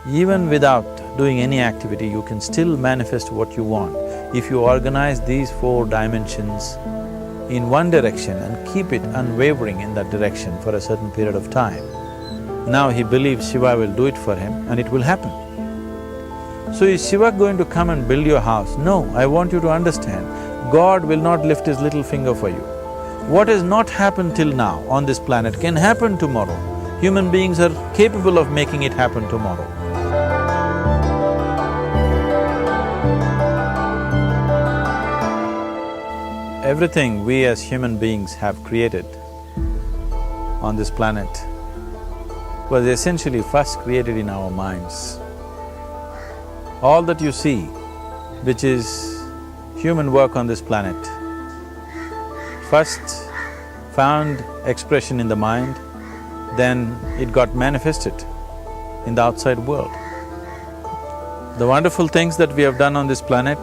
Even without doing any activity, you can still manifest what you want if you organize these four dimensions in one direction and keep it unwavering in that direction for a certain period of time. Now he believes Shiva will do it for him and it will happen. So is Shiva going to come and build your house? No, I want you to understand, God will not lift his little finger for you. What has not happened till now on this planet can happen tomorrow. Human beings are capable of making it happen tomorrow. Everything we as human beings have created on this planet was essentially first created in our minds. All that you see, which is human work on this planet, first found expression in the mind, then it got manifested in the outside world. The wonderful things that we have done on this planet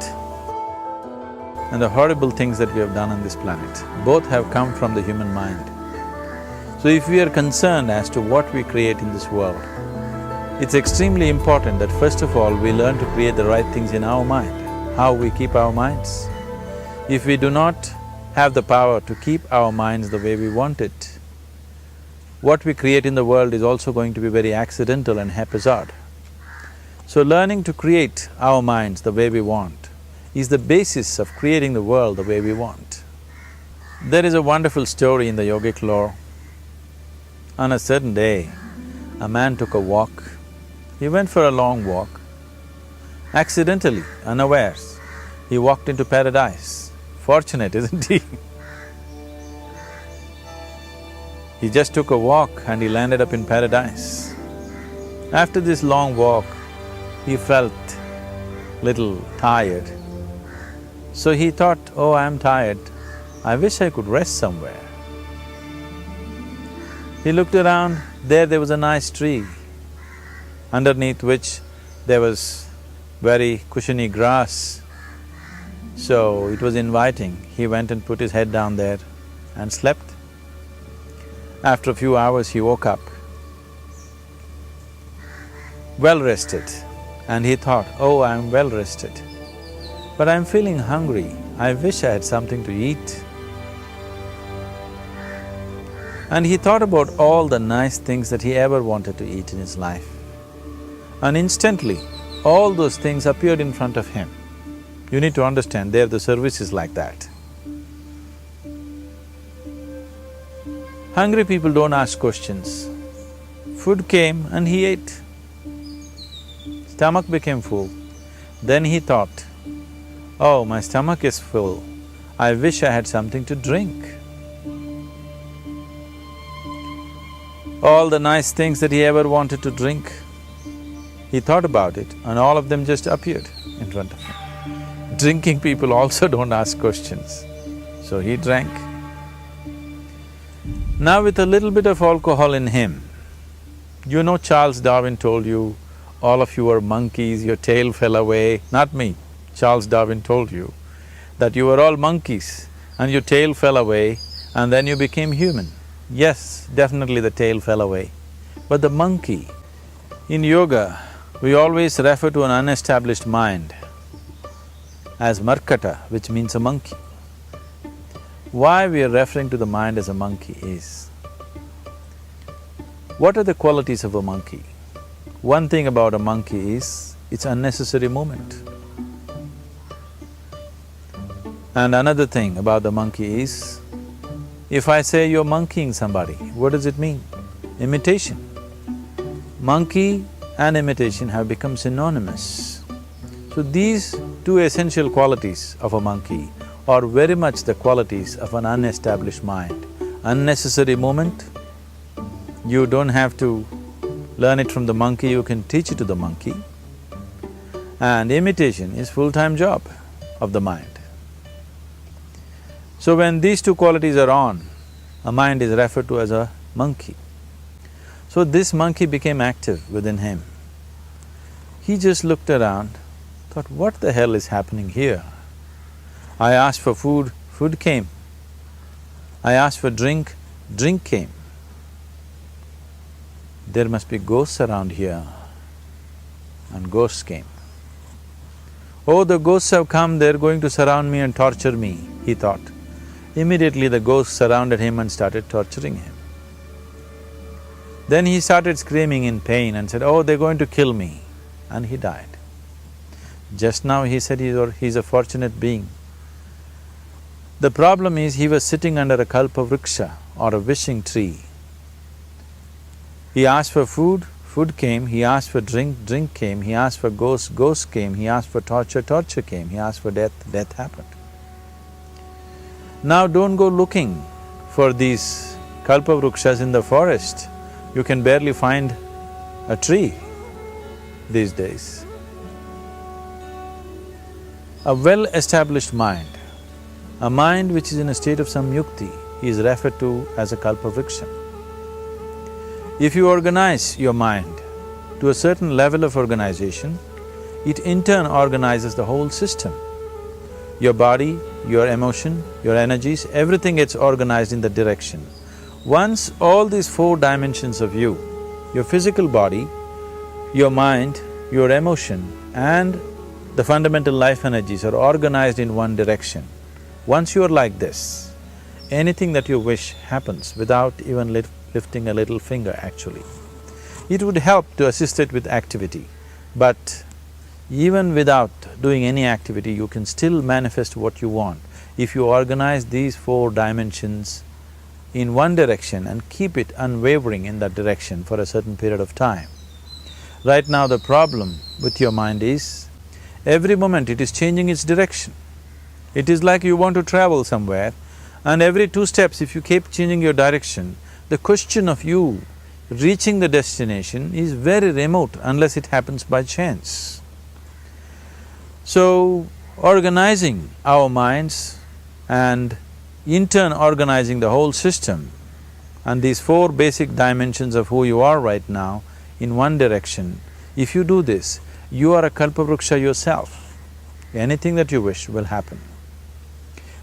and the horrible things that we have done on this planet, both have come from the human mind. So if we are concerned as to what we create in this world, it's extremely important that first of all we learn to create the right things in our mind, how we keep our minds. If we do not have the power to keep our minds the way we want it, what we create in the world is also going to be very accidental and haphazard. So learning to create our minds the way we want is the basis of creating the world the way we want. There is a wonderful story in the yogic lore. On a certain day, a man took a walk. He went for a long walk. Accidentally, unawares, he walked into paradise. Fortunate, isn't he? He just took a walk and he landed up in paradise. After this long walk, he felt little tired. So he thought, oh, I'm tired, I wish I could rest somewhere. He looked around, there was a nice tree, underneath which there was very cushiony grass. So it was inviting. He went and put his head down there and slept. After a few hours, he woke up, well rested, and he thought, oh, I'm well rested, but I'm feeling hungry, I wish I had something to eat. And he thought about all the nice things that he ever wanted to eat in his life. And instantly, all those things appeared in front of him. You need to understand, there the service is like that. Hungry people don't ask questions. Food came and he ate. Stomach became full. Then he thought, oh, my stomach is full, I wish I had something to drink. All the nice things that he ever wanted to drink, he thought about it and all of them just appeared in front of him. Drinking people also don't ask questions, so he drank. Now with a little bit of alcohol in him, you know Charles Darwin told you, all of you are monkeys, your tail fell away. Not me, Charles Darwin told you that you were all monkeys and your tail fell away and then you became human. Yes, definitely the tail fell away. But the monkey, in yoga, we always refer to an unestablished mind as markata, which means a monkey. Why we are referring to the mind as a monkey is, what are the qualities of a monkey? One thing about a monkey is, it's unnecessary movement. And another thing about the monkey is, if I say you're monkeying somebody, what does it mean? Imitation. Monkey and imitation have become synonymous. So these two essential qualities of a monkey are very much the qualities of an unestablished mind. Unnecessary movement, you don't have to learn it from the monkey, you can teach it to the monkey. And imitation is full-time job of the mind. So when these two qualities are on, a mind is referred to as a monkey. So this monkey became active within him. He just looked around, Thought, what the hell is happening here? I asked for food, food came. I asked for drink, drink came. There must be ghosts around here, and ghosts came. Oh, the ghosts have come, they're going to surround me and torture me, he thought. Immediately the ghosts surrounded him and started torturing him. Then he started screaming in pain and said, oh, they're going to kill me, and he died. Just now he said he's a fortunate being. The problem is he was sitting under a kalpa vriksha or a wishing tree. He asked for food, food came. He asked for drink, drink came. He asked for ghost, ghost came. He asked for torture, torture came. He asked for death, death happened. Now don't go looking for these kalpa vrikshas in the forest. You can barely find a tree these days. A well-established mind, a mind which is in a state of samyukti, is referred to as a kalpa vriksha. If you organize your mind to a certain level of organization, it in turn organizes the whole system. Your body, your emotion, your energies, everything gets organized in that direction. Once all these four dimensions of you, your physical body, your mind, your emotion and the fundamental life energies are organized in one direction, once you are like this, anything that you wish happens without even lifting a little finger actually. It would help to assist it with activity, but even without doing any activity, you can still manifest what you want if you organize these four dimensions in one direction and keep it unwavering in that direction for a certain period of time. Right now the problem with your mind is, every moment it is changing its direction. It is like you want to travel somewhere and every 2 steps if you keep changing your direction, the question of you reaching the destination is very remote unless it happens by chance. So, organizing our minds and in turn organizing the whole system and these 4 basic dimensions of who you are right now in one direction, if you do this, you are a kalpavruksha yourself. Anything that you wish will happen.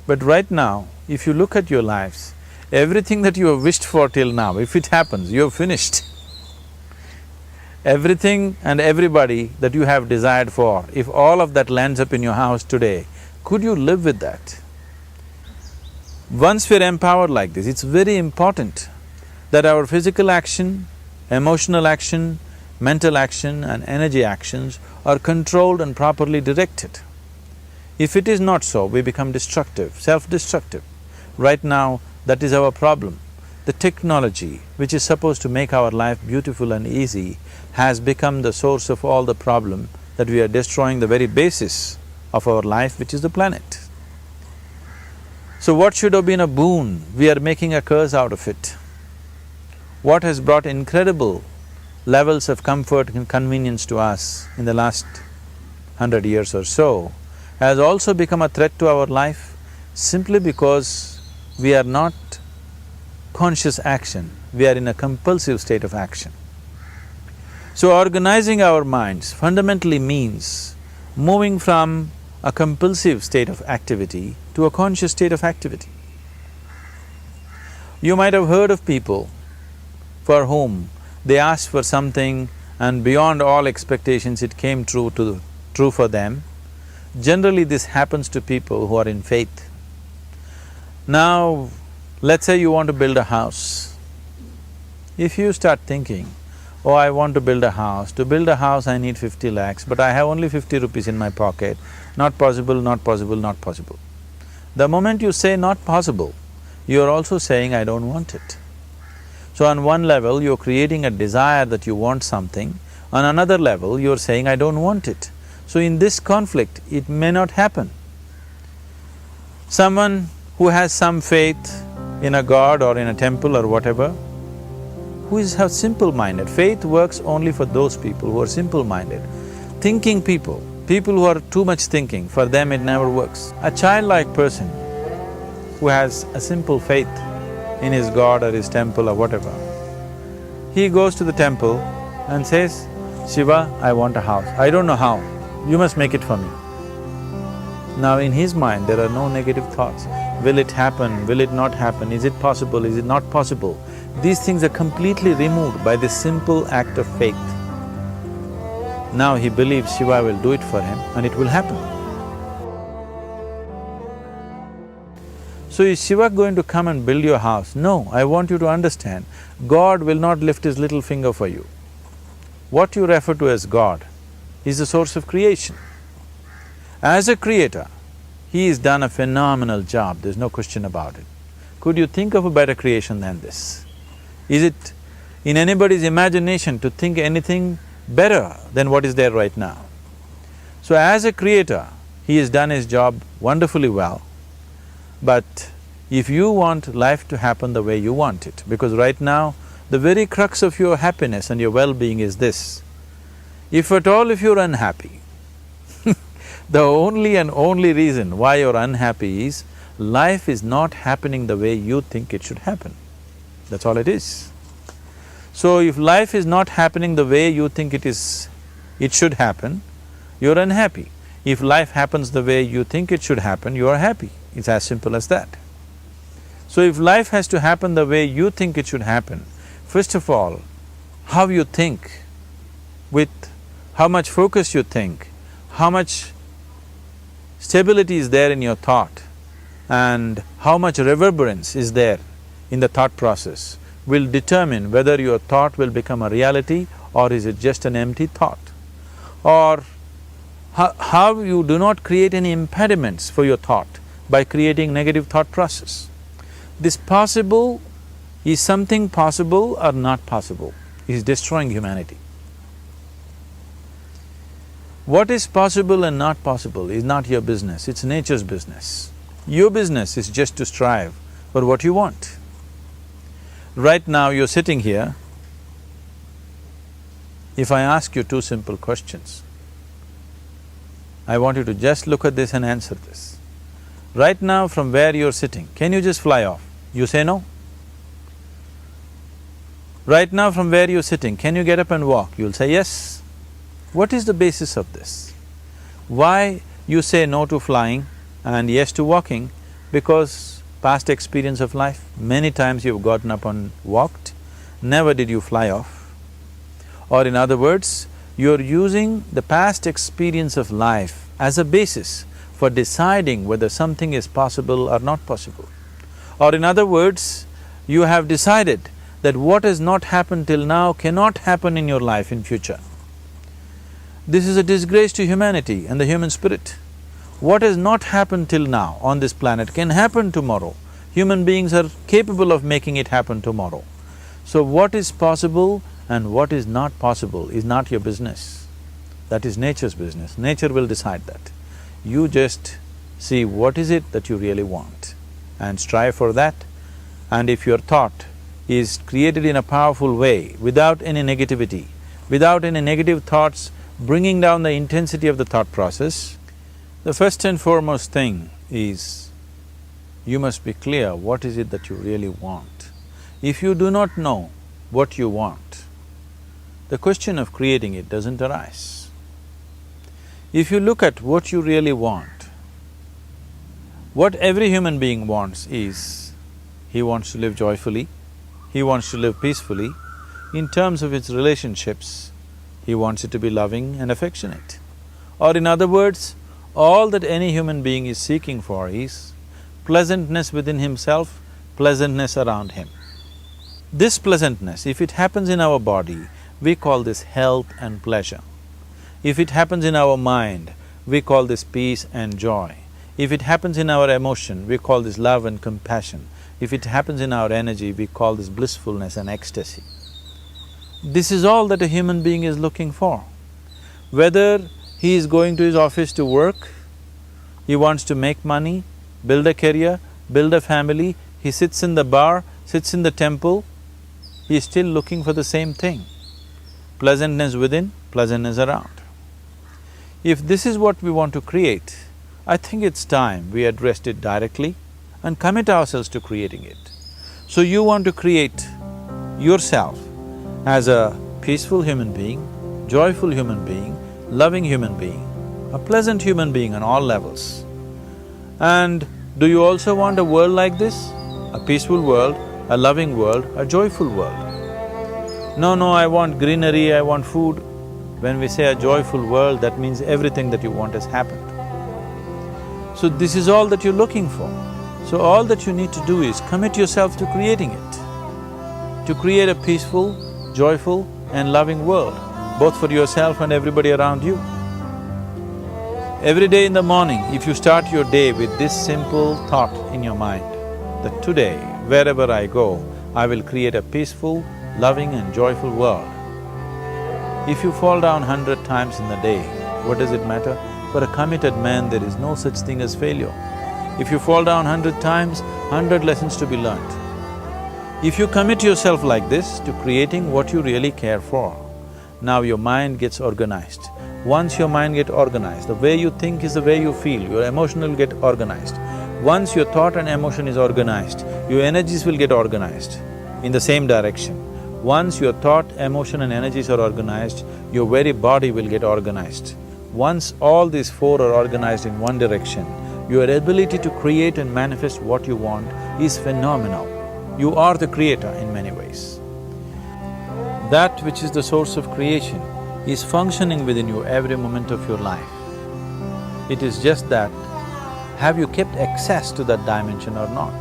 But right now, if you look at your lives, everything that you have wished for till now, if it happens, you have finished. Everything and everybody that you have desired for, if all of that lands up in your house today, could you live with that? Once we're empowered like this, it's very important that our physical action, emotional action, mental action and energy actions are controlled and properly directed. If it is not so, we become destructive, self-destructive. Right now, that is our problem. The technology, which is supposed to make our life beautiful and easy, has become the source of all the problem that we are destroying the very basis of our life, which is the planet. So what should have been a boon, we are making a curse out of it. What has brought incredible levels of comfort and convenience to us in the last 100 years or so has also become a threat to our life simply because we are not conscious action, we are in a compulsive state of action. So organizing our minds fundamentally means moving from a compulsive state of activity to a conscious state of activity. You might have heard of people for whom they asked for something and beyond all expectations it came true for them. Generally this happens to people who are in faith. Now, let's say you want to build a house. If you start thinking, oh, I want to build a house, to build a house I need 50 lakhs, but I have only 50 rupees in my pocket, not possible, not possible, not possible. The moment you say not possible, you are also saying I don't want it. So on one level, you're creating a desire that you want something, on another level, you're saying I don't want it. So in this conflict, it may not happen. Someone who has some faith in a god or in a temple or whatever, who is simple-minded, faith works only for those people who are simple-minded. Thinking people, people who are too much thinking, for them it never works. A childlike person who has a simple faith in his god or his temple or whatever, he goes to the temple and says, Shiva, I want a house. I don't know how. you must make it for me. Now in his mind there are no negative thoughts. Will it happen? Will it not happen? Is it possible? Is it not possible? These things are completely removed by this simple act of faith. Now he believes Shiva will do it for him and it will happen. So is Shiva going to come and build your house? No, I want you to understand, God will not lift his little finger for you. What you refer to as God is the source of creation. As a creator, he has done a phenomenal job, there's no question about it. Could you think of a better creation than this? Is it in anybody's imagination to think anything better than what is there right now? So as a creator, he has done his job wonderfully well. But if you want life to happen the way you want it, because right now, the very crux of your happiness and your well-being is this: if at all if you're unhappy, the only and only reason why you're unhappy is life is not happening the way you think it should happen. That's all it is. So if life is not happening the way you think it should happen, you're unhappy. If life happens the way you think it should happen, you are happy. It's as simple as that. So if life has to happen the way you think it should happen, first of all, how you think, with how much focus you think, how much stability is there in your thought, and how much reverberance is there in the thought process will determine whether your thought will become a reality or is it just an empty thought. Or how you do not create any impediments for your thought by creating negative thought process. This possible is something possible or not possible, is destroying humanity. What is possible and not possible is not your business, it's nature's business. Your business is just to strive for what you want. Right now you're sitting here, if I ask you two simple questions, I want you to just look at this and answer this. Right now from where you're sitting, can you just fly off? You say no. Right now from where you're sitting, can you get up and walk? You'll say yes. What is the basis of this? Why you say no to flying and yes to walking? Because past experience of life, many times you've gotten up and walked, never did you fly off. Or in other words, you're using the past experience of life as a basis for deciding whether something is possible or not possible. Or in other words, you have decided that what has not happened till now cannot happen in your life in future. This is a disgrace to humanity and the human spirit. What has not happened till now on this planet can happen tomorrow. Human beings are capable of making it happen tomorrow. So what is possible and what is not possible is not your business. That is nature's business. Nature will decide that. You just see what is it that you really want and strive for that. And if your thought is created in a powerful way, without any negativity, without any negative thoughts bringing down the intensity of the thought process, the first and foremost thing is you must be clear what is it that you really want. If you do not know what you want, the question of creating it doesn't arise. If you look at what you really want, what every human being wants is, he wants to live joyfully, he wants to live peacefully. In terms of its relationships, he wants it to be loving and affectionate. Or in other words, all that any human being is seeking for is pleasantness within himself, pleasantness around him. This pleasantness, if it happens in our body, we call this health and pleasure. If it happens in our mind, we call this peace and joy. If it happens in our emotion, we call this love and compassion. If it happens in our energy, we call this blissfulness and ecstasy. This is all that a human being is looking for. Whether he is going to his office to work, he wants to make money, build a career, build a family, he sits in the bar, sits in the temple, he is still looking for the same thing. Pleasantness within, pleasantness around. If this is what we want to create, I think it's time we addressed it directly and commit ourselves to creating it. So you want to create yourself as a peaceful human being, joyful human being, loving human being, a pleasant human being on all levels. And do you also want a world like this? A peaceful world, a loving world, a joyful world? No, I want greenery, I want food. When we say a joyful world, that means everything that you want has happened. So this is all that you're looking for. So all that you need to do is commit yourself to creating it, to create a peaceful, joyful and loving world, both for yourself and everybody around you. Every day in the morning, if you start your day with this simple thought in your mind, that today, wherever I go, I will create a peaceful, loving and joyful world. If you fall down 100 times in the day, what does it matter? For a committed man, there is no such thing as failure. If you fall down 100 times, 100 lessons to be learnt. If you commit yourself like this to creating what you really care for, now your mind gets organized. Once your mind gets organized, the way you think is the way you feel, your emotion will get organized. Once your thought and emotion is organized, your energies will get organized in the same direction. Once your thought, emotion and energies are organized, your very body will get organized. Once all these four are organized in one direction, your ability to create and manifest what you want is phenomenal. You are the creator in many ways. That which is the source of creation is functioning within you every moment of your life. It is just that, have you kept access to that dimension or not?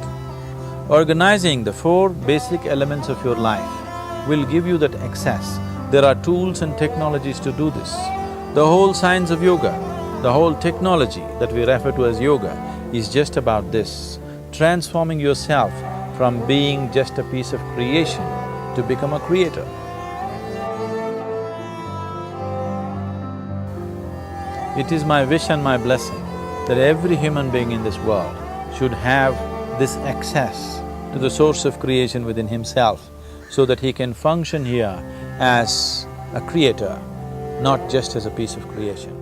Organizing the four basic elements of your life will give you that access. There are tools and technologies to do this. The whole science of yoga, the whole technology that we refer to as yoga is just about this, transforming yourself from being just a piece of creation to become a creator. It is my wish and my blessing that every human being in this world should have this access to the source of creation within himself, so that he can function here as a creator, not just as a piece of creation.